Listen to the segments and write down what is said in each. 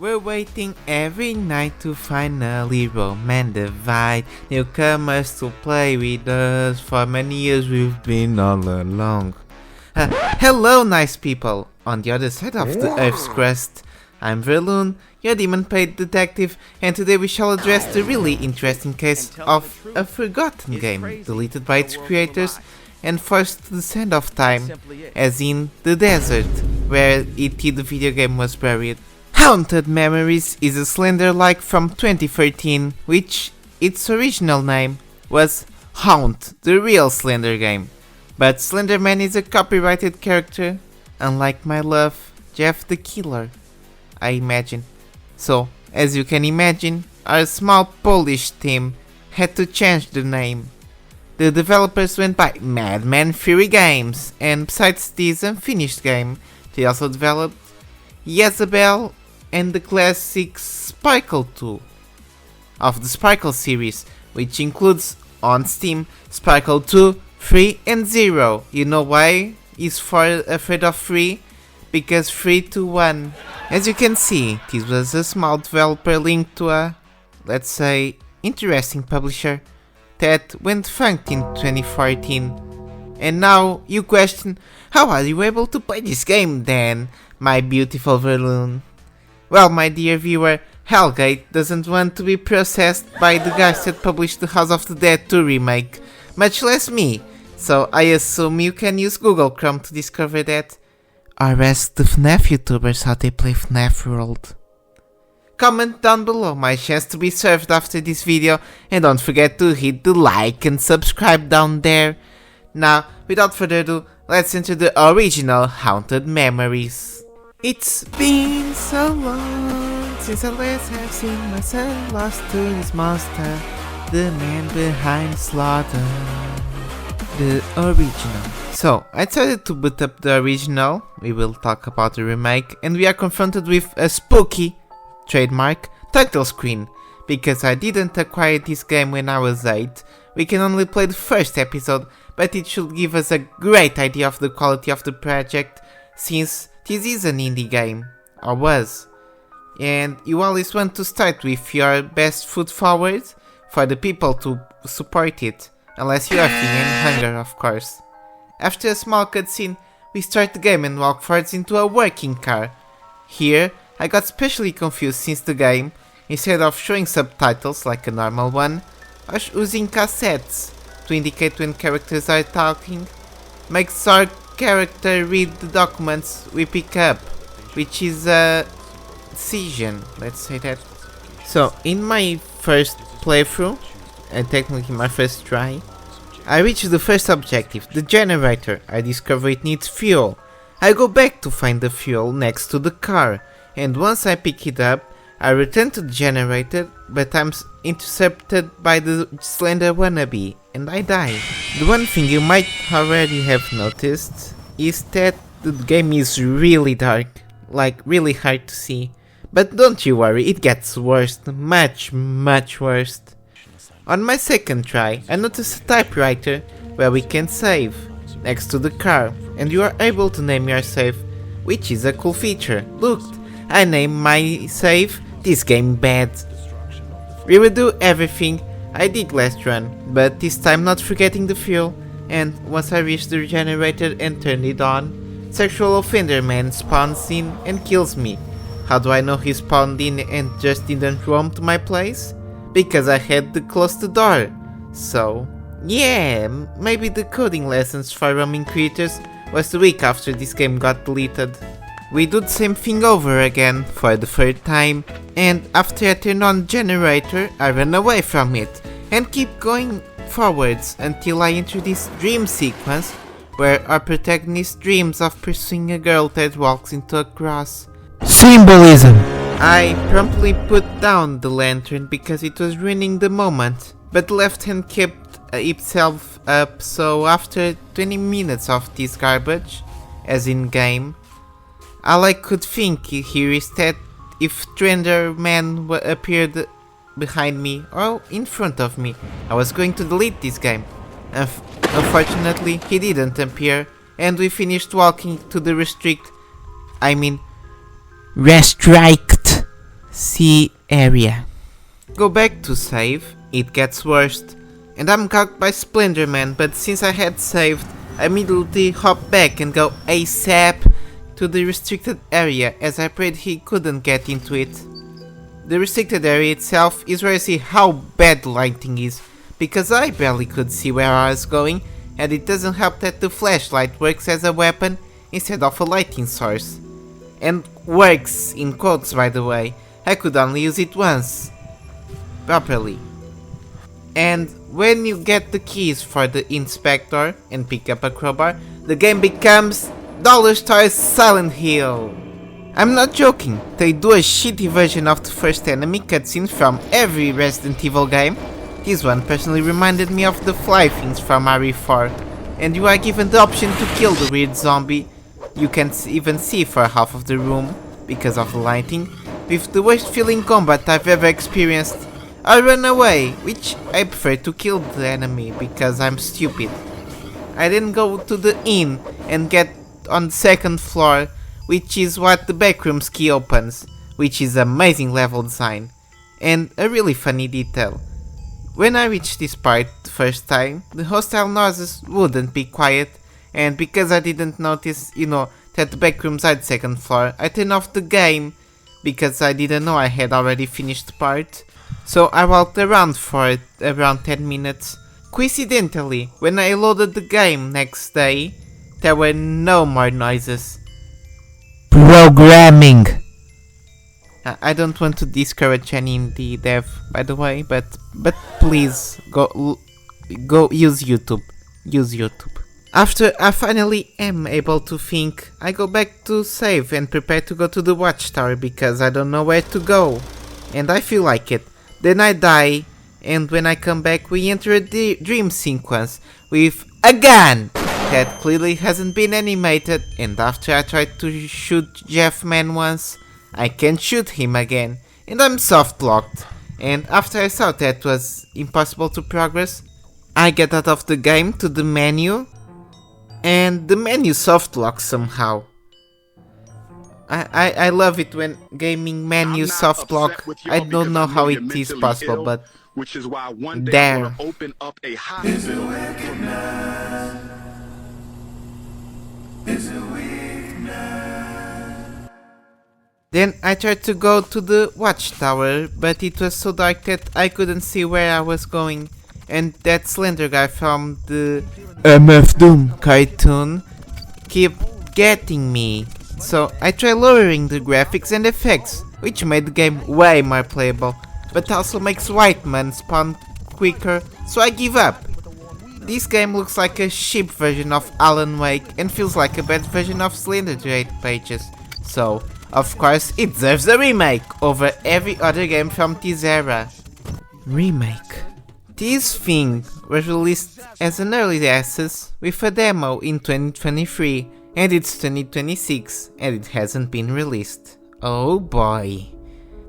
We're waiting every night to finally roam and divide newcomers to play with us. For many years we've been all along. Hello, nice people! On the other side of the Earth's crust, I'm Verloon, your demon-paid detective, and today we shall address the really interesting case of a forgotten game, deleted by its creators and forced to the sand of time, as in the desert, where E.T. the video game was buried. Haunted Memories is a Slender-like from 2013, which its original name was Haunt, the real Slender game. But Slenderman is a copyrighted character, unlike my love, Jeff the Killer, I imagine. So, as you can imagine, our small Polish team had to change the name. The developers went by Madman Fury Games, and besides this unfinished game, they also developed Jezebel and the classic Sparkle 2 of the Sparkle series, which includes on Steam Sparkle 2, 3 and 0. You know why is afraid of 3? Because 3 to 1. As you can see, this was a small developer linked to a, let's say, interesting publisher that went funked in 2014. And now you question, how are you able to play this game then, my beautiful Verloon? Well, my dear viewer, Hellgate doesn't want to be processed by the guys that published the House of the Dead 2 remake, much less me, so I assume you can use Google Chrome to discover that. Or ask the FNAF YouTubers how they play FNAF World. Comment down below my chance to be served after this video, and don't forget to hit the like and subscribe down there. Now, without further ado, let's enter the original Haunted Memories. It's been so long since I last have seen my son lost to his master, the man behind slaughter. The original. So, I decided to boot up the original, we will talk about the remake, and we are confronted with a spooky, trademark, title screen. Because I didn't acquire this game when I was 8, we can only play the first episode, but it should give us a great idea of the quality of the project, since this is an indie game, or was, and you always want to start with your best foot forward for the people to support it, unless you are feeling hunger, of course. After a small cutscene, we start the game and walk forwards into a working car. Here, I got specially confused since the game, instead of showing subtitles like a normal one, was using cassettes to indicate when characters are talking, makes our character read the documents we pick up, which is a decision, let's say that. So, in my first playthrough, and technically my first try, I reach the first objective, the generator. I discover it needs fuel. I go back to find the fuel next to the car, and once I pick it up, I return to the generator, but I'm intercepted by the Slender wannabe, and I die. The one thing you might already have noticed is that the game is really dark, like really hard to see. But don't you worry, it gets worse, much worse. On my second try, I noticed a typewriter where we can save, next to the car, and you are able to name your save, which is a cool feature. Look, I named my save This Game Bad. Redo everything I did last run, but this time not forgetting the fuel, and once I reached the generator and turned it on, Sexual Offender Man spawns in and kills me. How do I know he spawned in and just didn't roam to my place? Because I had to close the door. So, yeah, maybe the coding lessons for roaming creatures was the week after this game got deleted. We do the same thing over again for the third time, and after I turn on the generator, I run away from it and keep going forwards until I enter this dream sequence where our protagonist dreams of pursuing a girl that walks into a cross. Symbolism! I promptly put down the lantern because it was ruining the moment, but the left hand kept itself up, so after 20 minutes of this garbage, as in game, all I could think here is that if Slender-man appeared behind me or in front of me, I was going to delete this game. Unfortunately, he didn't appear, and we finished walking to the restrict C area. Go back to save, it gets worse. And I'm caught by Splenderman, but since I had saved, I immediately hop back and go ASAP to the restricted area, as I prayed he couldn't get into it. The restricted area itself is where I see how bad lighting is, because I barely could see where I was going, and it doesn't help that the flashlight works as a weapon instead of a lighting source. And works in quotes, by the way. I could only use it once properly. And when you get the keys for the inspector and pick up a crowbar, the game becomes Dollar Store Silent Hill. I'm not joking, they do a shitty version of the first enemy cutscene from every Resident Evil game. This one personally reminded me of the fly things from RE4, and you are given the option to kill the weird zombie. You can't even see for half of the room because of the lighting, with the worst feeling combat I've ever experienced. I run away, which I prefer to kill the enemy because I'm stupid. I then go to the inn and get on the second floor, which is what the backrooms key opens, which is amazing level design and a really funny detail. When I reached this part the first time, the hostile noises wouldn't be quiet, and because I didn't notice, that the backrooms are the second floor, I turned off the game because I didn't know I had already finished the part. So I walked around for around 10 minutes. Coincidentally, when I loaded the game next day, there were no more noises. Programming! I don't want to discourage any indie dev, by the way, but please go use YouTube. Use YouTube. After I finally am able to think, I go back to save and prepare to go to the watchtower because I don't know where to go. And I feel like it. Then I die, and when I come back we enter a dream sequence with a gun that clearly hasn't been animated, and after I tried to shoot Jeff Man once, I can't shoot him again, and I'm soft locked. And after I saw that was impossible to progress, I get out of the game to the menu, and the menu soft locks somehow. I love it when gaming menu soft lock. I don't know how it is possible, but which is why one day there. I'm gonna open up a hospital. Then I tried to go to the watchtower, but it was so dark that I couldn't see where I was going. And that Slender guy from the MF Doom cartoon kept getting me. So I tried lowering the graphics and effects, which made the game way more playable, but also makes white men spawn quicker, so I give up. This game looks like a cheap version of Alan Wake and feels like a bad version of Slender 8 pages, so of course it deserves a remake over every other game from this era. Remake. This thing was released as an early access with a demo in 2023, and it's 2026 and it hasn't been released. Oh boy.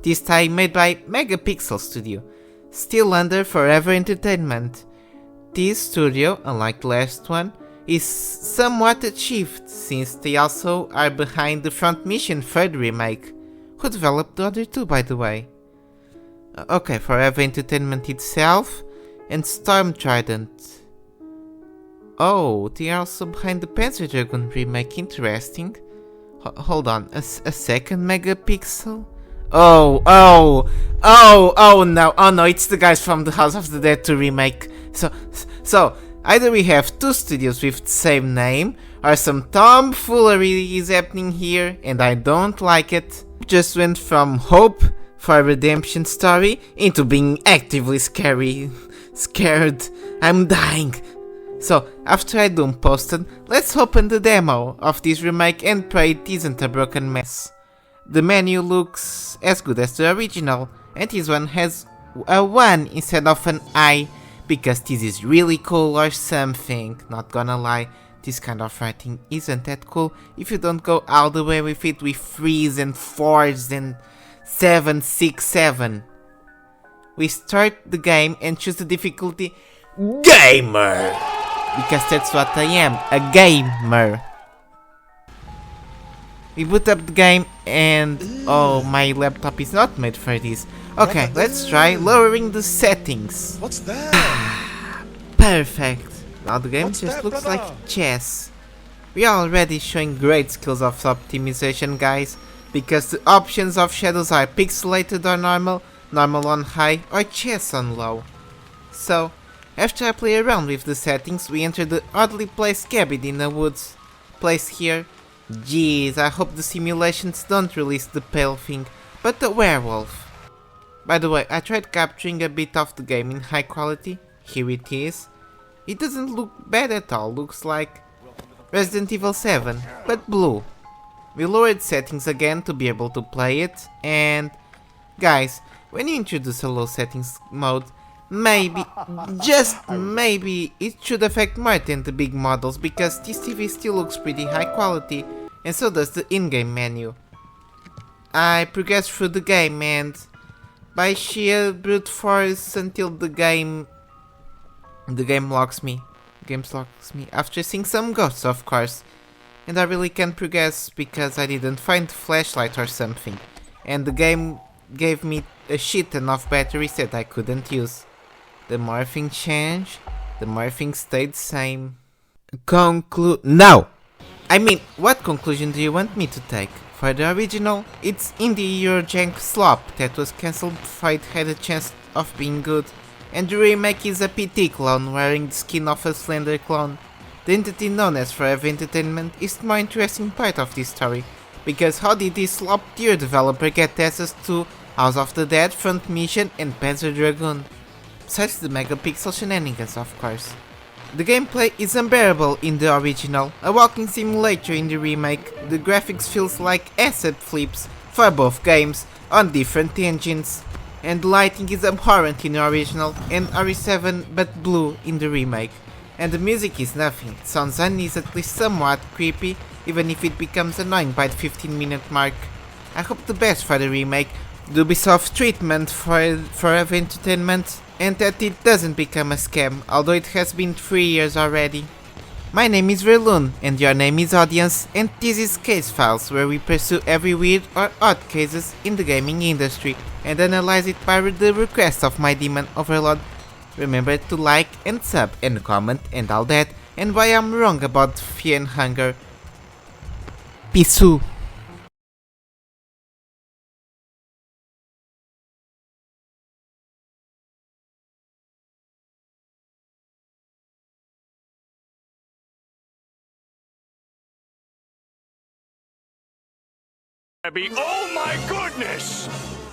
This time made by Megapixel Studio, still under Forever Entertainment. This studio, unlike the last one, is somewhat achieved since they also are behind the Front Mission 3rd remake, who developed the other two, by the way. Okay, Forever Entertainment itself and Storm Trident. Oh, they are also behind the Panzer Dragoon remake, interesting. Hold on, a second Megapixel? Oh no, it's the guys from the House of the Dead 2 remake. So, either we have two studios with the same name, or some tomfoolery is happening here, and I don't like it. Just went from hope for a redemption story into being actively scared. I'm dying. So, after I Doom posted, let's open the demo of this remake and pray it isn't a broken mess. The menu looks as good as the original, and this one has a 1 instead of an I, because this is really cool or something. Not gonna lie, this kind of writing isn't that cool if you don't go all the way with it with 3s and 4s and 7, 6, 7. We start the game and choose the difficulty Gamer, because that's what I am, a gamer. We boot up the game and oh, my laptop is not made for this. Okay, let's try lowering the settings. What's that? Perfect. Now the game What's just that, looks brother? like chess. We are already showing great skills of optimization, guys, because the options of shadows are pixelated or normal, normal on high, or chess on low. So, after I play around with the settings, we enter the oddly placed cabin in the woods. Placed here. Jeez, I hope the simulations don't release the pale thing, but the werewolf. By the way, I tried capturing a bit of the game in high quality. Here it is. It doesn't look bad at all, looks like Resident Evil 7, but blue. We lowered settings again to be able to play it, and guys, when you introduce a low settings mode, maybe, just maybe, it should affect more than the big models, because this TV still looks pretty high quality, and so does the in-game menu. I progressed through the game and by sheer brute force until the game locks me. After seeing some ghosts, of course. And I really can't progress because I didn't find the flashlight or something. And the game gave me a shit ton of batteries that I couldn't use. The more things changed, the more things stayed the same. No! I mean, what conclusion do you want me to take? For the original, it's indie Eurojank slop that was cancelled before it had a chance of being good. And the remake is a PT clone wearing the skin of a Slender clone. The entity known as Forever Entertainment is the more interesting part of this story, because how did this slop tier developer get access to House of the Dead, Front Mission and Panzer Dragoon? Besides the megapixel shenanigans, of course. The gameplay is unbearable in the original, a walking simulator in the remake. The graphics feels like asset flips for both games on different engines. And the lighting is abhorrent in the original and RE7 but blue in the remake. And the music is nothing, it sounds uneasily somewhat creepy, even if it becomes annoying by the 15-minute mark. I hope the best for the remake, the Ubisoft treatment for Forever Entertainment, and that it doesn't become a scam, although it has been 3 years already. My name is Verloon, and your name is Audience, and this is Case Files, where we pursue every weird or odd cases in the gaming industry, and analyze it by the request of my demon overlord. Remember to like and sub and comment and all that, and why I'm wrong about fear and hunger. Peace. Oh my goodness!